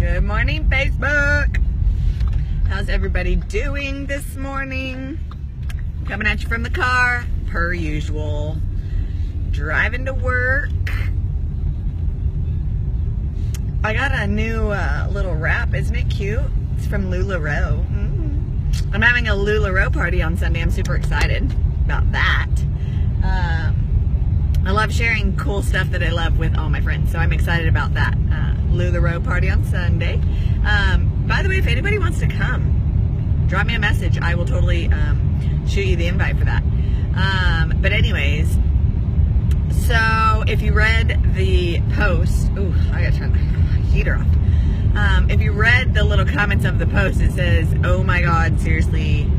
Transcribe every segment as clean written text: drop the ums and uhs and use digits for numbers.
Good morning, Facebook. How's everybody doing this morning? Coming at you from the car, per usual. Driving to work. I got a new little wrap. Isn't it cute? It's from LuLaRoe. I'm having a LuLaRoe party on Sunday. I'm super excited about that. I love sharing cool stuff that I love with all my friends, so I'm excited about that. LuLaRoe party on Sunday. By the way, if anybody wants to come, drop me a message. I will totally shoot you the invite for that. But anyways, so if you read the post, ooh, I gotta turn the heater off. If you read the little comments of the post, it says, oh my God, seriously,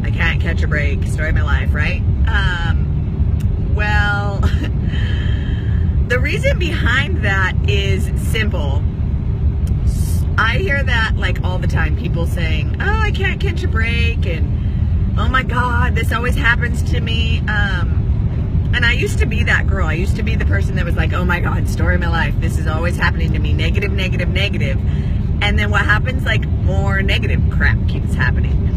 I can't catch a break, story of my life, right? Well, the reason behind that is simple. I hear that like all the time, people saying, oh, I can't catch a break, and oh my God, this always happens to me. And I used to be that girl. I used to be the person that was like, oh my God, story of my life. This is always happening to me. Negative, negative, negative. And then what happens? Like more negative crap keeps happening.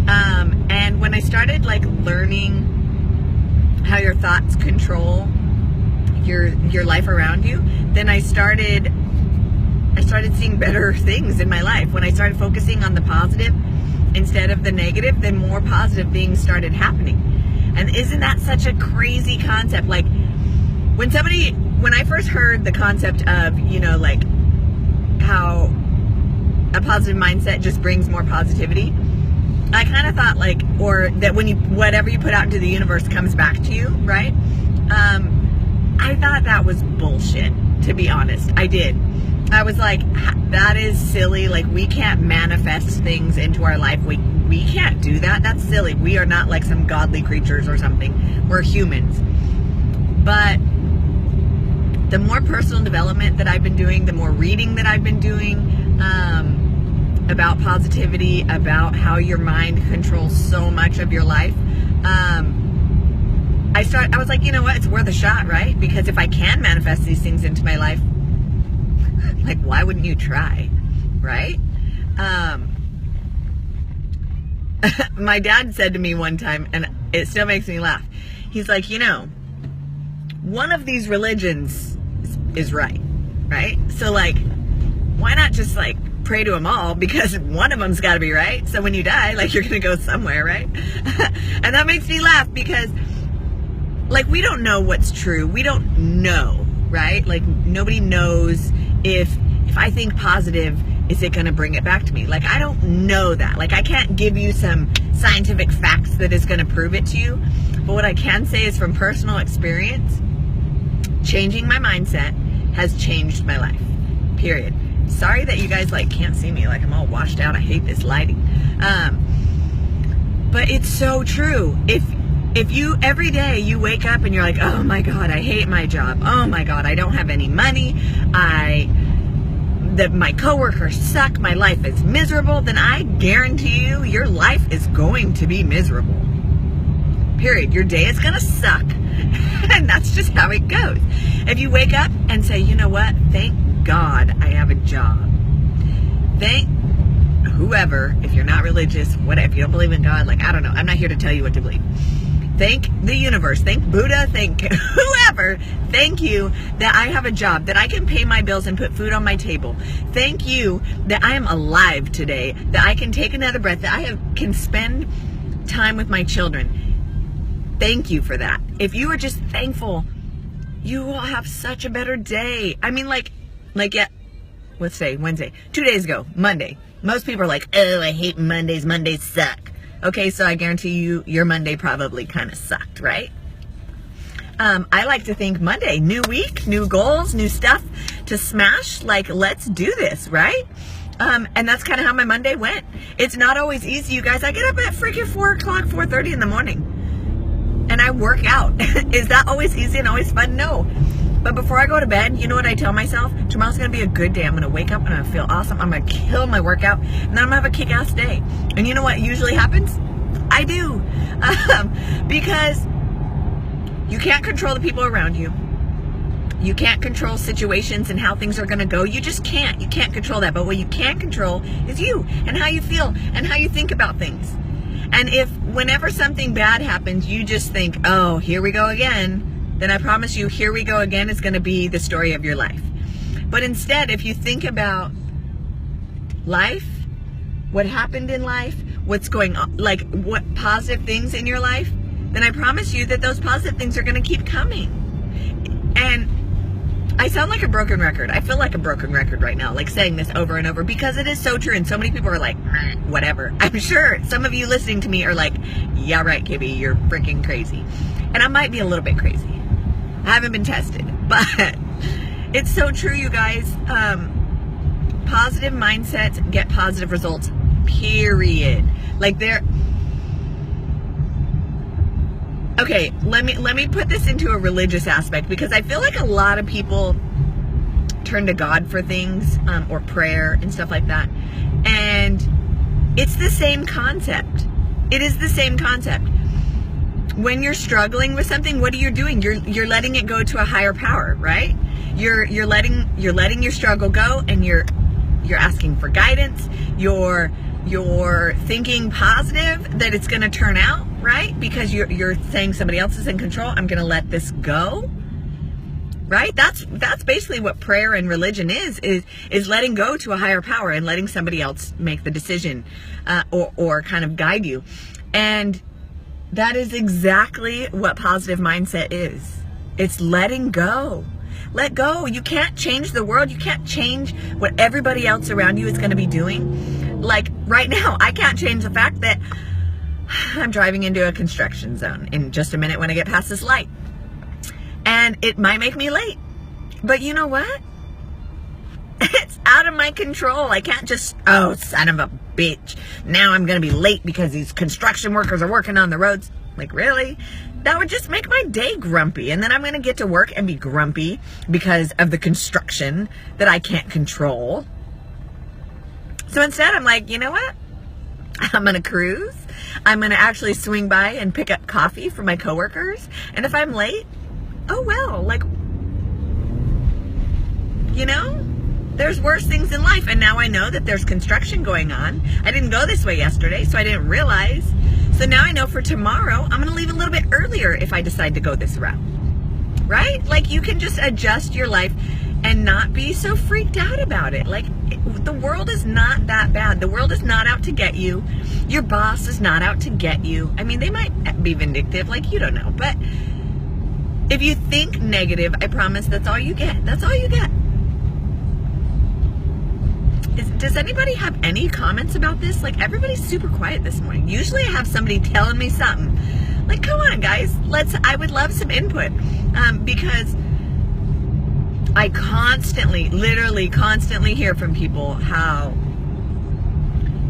And when I started like learning how your thoughts control your life around you, then I started seeing better things in my life. When I started focusing on the positive instead of the negative, then more positive things started happening. And isn't that such a crazy concept? Like when I first heard the concept of, you know, like how a positive mindset just brings more positivity, I kind of thought like, or that when whatever you put out into the universe comes back to you, right? I thought that was bullshit, to be honest. I did. I was like, that is silly. Like we can't manifest things into our life. We can't do that. That's silly. We are not like some godly creatures or something. We're humans. But the more personal development that I've been doing, the more reading that I've been doing about positivity, about how your mind controls so much of your life, I was like, you know what? It's worth a shot, right? Because if I can manifest these things into my life, like why wouldn't you try, right? My dad said to me one time, and it still makes me laugh. He's like, you know, one of these religions is right? So like, why not just like pray to them all, because one of them's got to be right. So when you die, like you're going to go somewhere, right? And that makes me laugh because like we don't know what's true. We don't know, right? Like nobody knows if I think positive, is it going to bring it back to me? Like, I don't know that. Like, I can't give you some scientific facts that is going to prove it to you. But what I can say is from personal experience, changing my mindset has changed my life, period. Sorry that you guys, like, can't see me. Like, I'm all washed out. I hate this lighting. But it's so true. If you, every day, you wake up and you're like, oh, my God, I hate my job. Oh, my God, I don't have any money. My coworkers suck, my life is miserable, then I guarantee you your life is going to be miserable. Period. Your day is going to suck. And that's just how it goes. If you wake up and say, you know what? Thank God I have a job. Thank whoever, if you're not religious, whatever, if you don't believe in God, like, I don't know. I'm not here to tell you what to believe. Thank the universe, thank Buddha, thank whoever, thank you that I have a job, that I can pay my bills and put food on my table. Thank you that I am alive today, that I can take another breath, that I can spend time with my children. Thank you for that. If you are just thankful, you will have such a better day. I mean, yeah, let's say Wednesday, 2 days ago, Monday. Most people are like, oh, I hate Mondays, Mondays suck. Okay, so I guarantee you, your Monday probably kind of sucked, right? I like to think Monday, new week, new goals, new stuff to smash. Like, let's do this, right? And that's kind of how my Monday went. It's not always easy, you guys. I get up at freaking 4 o'clock, 4:30 in the morning, and I work out. Is that always easy and always fun? No. But before I go to bed, you know what I tell myself? Tomorrow's going to be a good day. I'm going to wake up and I'm going to feel awesome. I'm going to kill my workout, and then I'm going to have a kick-ass day. And you know what usually happens? I do. Because you can't control the people around you. You can't control situations and how things are going to go. You just can't. You can't control that. But what you can control is you and how you feel and how you think about things. And if whenever something bad happens, you just think, oh, here we go again, then I promise you, here we go again is going to be the story of your life. But instead, if you think about life, what happened in life, what's going on, like what positive things in your life, then I promise you that those positive things are going to keep coming. And I sound like a broken record. I feel like a broken record right now, like saying this over and over, because it is so true. And so many people are like, whatever. I'm sure some of you listening to me are like, yeah, right, Kibby, you're freaking crazy. And I might be a little bit crazy. I haven't been tested, but it's so true, you guys. Positive mindsets get positive results, period. Like okay, let me put this into a religious aspect, because I feel like a lot of people turn to God for things, or prayer and stuff like that. And it's the same concept. It is the same concept. When you're struggling with something, what are you doing? You're letting it go to a higher power, right? You're letting your struggle go, and you're asking for guidance. You're thinking positive that it's going to turn out right, because you're saying somebody else is in control. I'm going to let this go, right? That's basically what prayer and religion is letting go to a higher power and letting somebody else make the decision, or kind of guide you. And that is exactly what positive mindset is. It's letting go. Let go. You can't change the world. You can't change what everybody else around you is going to be doing. Like right now, I can't change the fact that I'm driving into a construction zone in just a minute when I get past this light. And it might make me late. But you know what? It's out of my control. I can't just, oh, son of a bitch, now I'm going to be late because these construction workers are working on the roads. Like, really? That would just make my day grumpy. And then I'm going to get to work and be grumpy because of the construction that I can't control. So instead, I'm like, you know what? I'm going to cruise. I'm going to actually swing by and pick up coffee for my coworkers. And if I'm late, oh well, like, you know, there's worse things in life. And now I know that there's construction going on. I didn't go this way yesterday, so I didn't realize. So now I know for tomorrow, I'm going to leave a little bit earlier if I decide to go this route. Right? Like, you can just adjust your life and not be so freaked out about it. Like, the world is not that bad. The world is not out to get you. Your boss is not out to get you. I mean, they might be vindictive, like, you don't know. But if you think negative, I promise that's all you get. That's all you get. Does anybody have any comments about this? Like, everybody's super quiet this morning. Usually I have somebody telling me something. Like, come on, guys. I would love some input. Because I literally constantly hear from people how,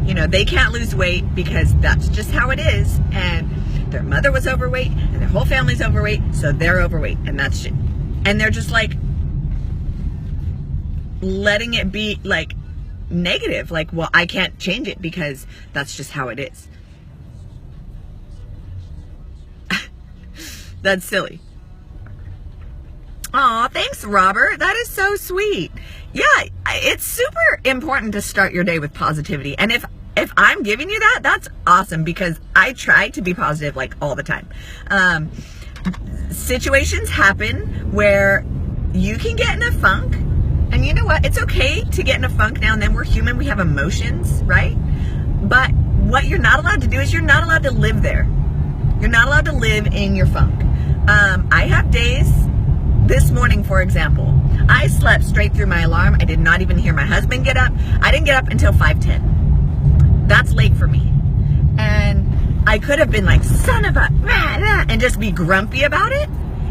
you know, they can't lose weight because that's just how it is. And their mother was overweight and their whole family's overweight, so they're overweight. And that's shit. And they're just like letting it be like negative. Like, well, I can't change it because that's just how it is. That's silly. Aw, thanks, Robert. That is so sweet. Yeah, it's super important to start your day with positivity. And if I'm giving you that, that's awesome, because I try to be positive like all the time. Situations happen where you can get in a funk. And you know what? It's okay to get in a funk now and then. We're human. We have emotions, right? But what you're not allowed to do is you're not allowed to live there. You're not allowed to live in your funk. I have days, this morning, for example, I slept straight through my alarm. I did not even hear my husband get up. I didn't get up until 5:10. That's late for me. And I could have been like, son of a, and just be grumpy about it.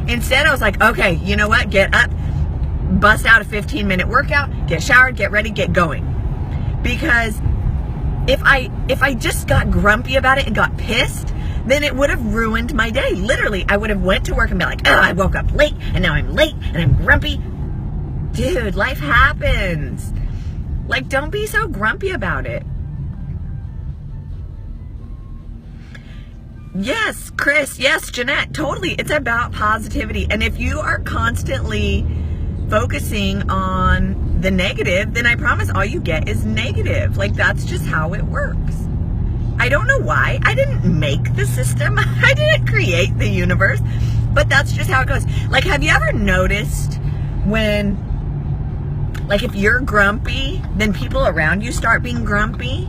Instead, I was like, okay, you know what? Get up. Bust out a 15-minute workout, get showered, get ready, get going. Because if I just got grumpy about it and got pissed, then it would have ruined my day. Literally, I would have went to work and been like, oh, I woke up late and now I'm late and I'm grumpy. Dude, life happens. Like, don't be so grumpy about it. Yes, Chris. Yes, Jeanette. Totally. It's about positivity. And if you are constantly focusing on the negative, then I promise all you get is negative. Like, that's just how it works. I don't know why. I didn't make the system. I didn't create the universe, but that's just how it goes. Like, have you ever noticed when, like, if you're grumpy, then people around you start being grumpy?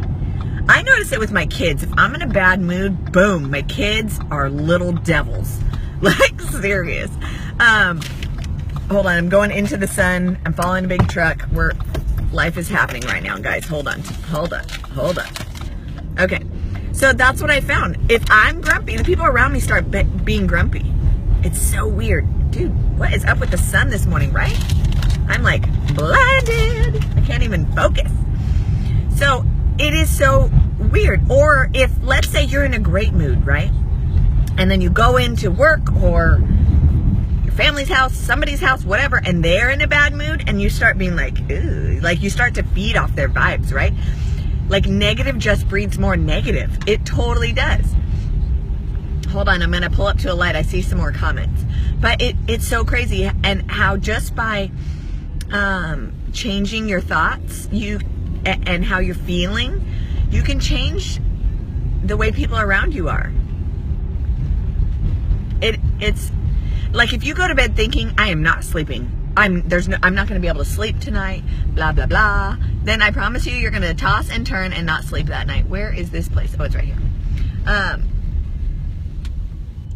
I notice it with my kids. If I'm in a bad mood, boom, my kids are little devils. Like, serious. Hold on, I'm going into the sun. I'm following a big truck where life is happening right now, guys. Hold on. Okay, so that's what I found. If I'm grumpy, the people around me start being grumpy. It's so weird. Dude, what is up with the sun this morning, right? I'm like blinded. I can't even focus. So it is so weird. Or if, let's say you're in a great mood, right? And then you go into work or your family's house, somebody's house, whatever, and they're in a bad mood, and you start being like, ew, like you start to feed off their vibes, right? Like, negative just breeds more negative. It totally does. Hold on, I'm going to pull up to a light. I see some more comments. But it's so crazy, and how just by changing your thoughts and how you're feeling, you can change the way people around you are. It's like, if you go to bed thinking, I am not sleeping, I'm not going to be able to sleep tonight, blah blah blah, then I promise you're going to toss and turn and not sleep that night. Where is this place? Oh, it's right here.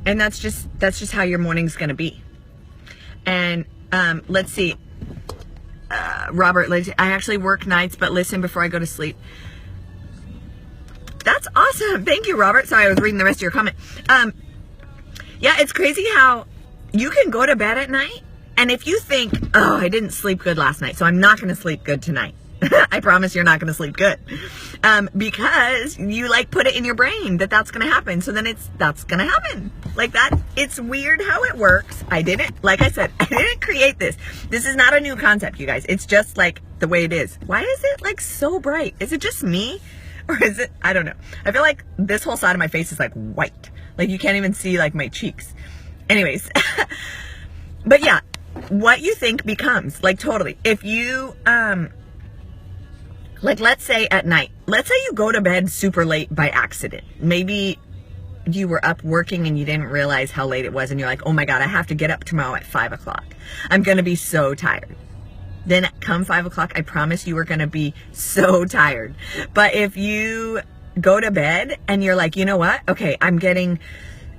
And that's just how your morning's going to be. And let's see, Robert, I actually work nights but listen before I go to sleep. That's awesome. Thank you, Robert. Sorry, I was reading the rest of your comment. Yeah, it's crazy how you can go to bed at night, and if you think, oh, I didn't sleep good last night, so I'm not going to sleep good tonight. I promise you're not going to sleep good. Because you, like, put it in your brain that that's going to happen. So then that's going to happen. Like that. It's weird how it works. Like I said, I didn't create this. This is not a new concept, you guys. It's just like the way it is. Why is it like so bright? Is it just me? Or is it, I don't know. I feel like this whole side of my face is like white. Like you can't even see like my cheeks. Anyways. But yeah, what you think becomes, like, totally. If you, like, let's say at night, let's say you go to bed super late by accident. Maybe you were up working and you didn't realize how late it was, and you're like, oh my God, I have to get up tomorrow at 5 o'clock. I'm going to be so tired. Then come 5 o'clock, I promise you are going to be so tired. But if you go to bed and you're like, you know what? Okay, I'm getting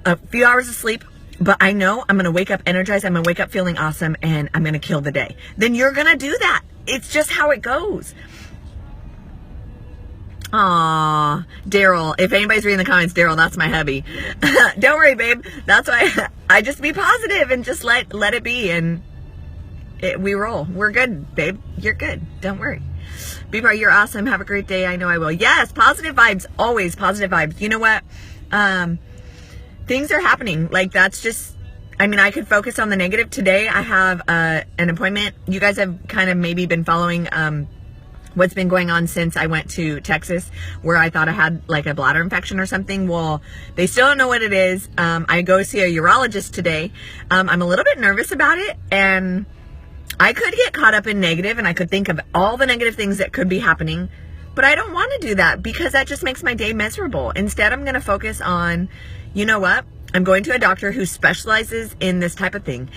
a few hours of sleep, but I know I'm going to wake up energized. I'm going to wake up feeling awesome, and I'm going to kill the day. Then you're going to do that. It's just how it goes. Aw, Daryl. If anybody's reading the comments, Daryl, that's my hubby. Don't worry, babe. That's why I just be positive and just let it be, and we roll. We're good, babe. You're good. Don't worry. Beeper, you're awesome. Have a great day. I know I will. Yes, positive vibes. Always positive vibes. You know what? Things are happening. Like, that's just, I mean, I could focus on the negative. Today I have an appointment. You guys have kind of maybe been following what's been going on since I went to Texas, where I thought I had like a bladder infection or something. Well, they still don't know what it is. I go see a urologist today. I'm a little bit nervous about it, and I could get caught up in negative, and I could think of all the negative things that could be happening, but I don't want to do that because that just makes my day miserable. Instead, I'm going to focus on, you know what? I'm going to a doctor who specializes in this type of thing.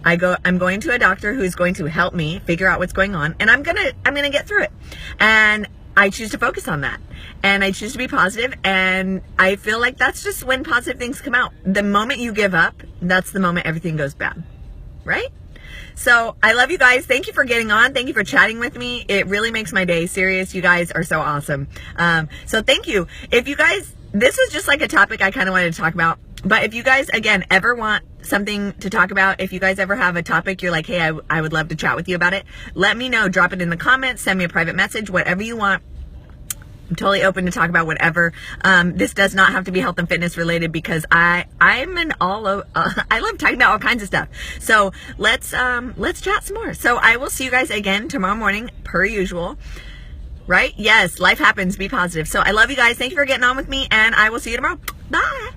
I'm going to a doctor who's going to help me figure out what's going on, and I'm gonna get through it. And I choose to focus on that, and I choose to be positive, and I feel like that's just when positive things come out. The moment you give up, that's the moment everything goes bad, right? So I love you guys. Thank you for getting on. Thank you for chatting with me. It really makes my day. Serious. You guys are so awesome. So thank you. If you guys, this was just like a topic I kind of wanted to talk about. But if you guys, again, ever want something to talk about, if you guys ever have a topic, you're like, hey, I would love to chat with you about it, let me know. Drop it in the comments. Send me a private message, whatever you want. I'm totally open to talk about whatever. This does not have to be health and fitness related, because I love talking about all kinds of stuff. So let's chat some more. So I will see you guys again tomorrow morning, per usual. Right? Yes, life happens. Be positive. So I love you guys. Thank you for getting on with me, and I will see you tomorrow. Bye.